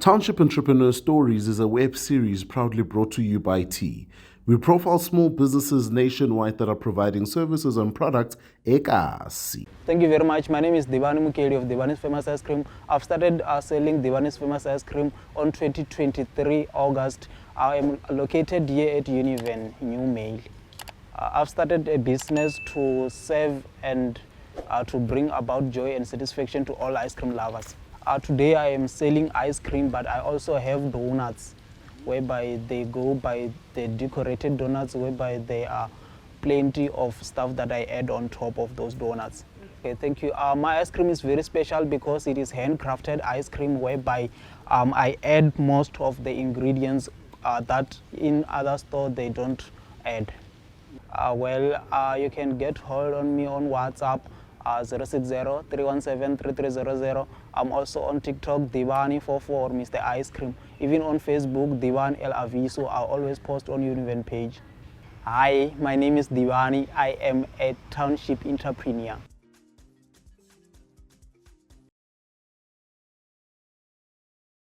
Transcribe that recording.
Township Entrepreneurs Stories is a web series proudly brought to you by T. We profile small businesses nationwide that are providing services and products ekasi. Thank you very much. My name is Divhani Mukheli of Divhani's Famous Ice Cream. I've started selling Divhani's Famous Ice Cream on 2023 August. I am located here at Univen, New Mail. I've started a business to serve and to bring about joy and satisfaction to all ice cream lovers. Today I am selling ice cream, but I also have donuts, whereby they go by the decorated donuts, whereby there are plenty of stuff that I add on top of those donuts. Okay, thank you. My ice cream is very special because it is handcrafted ice cream, whereby I add most of the ingredients that in other stores they don't add. You can get hold on me on WhatsApp 060-317-3300. I'm also on TikTok, Divhani44, Mr. Ice Cream. Even on Facebook, Divhani El Aviso. I always post on Univen page. Hi, my name is Divhani. I am a township entrepreneur.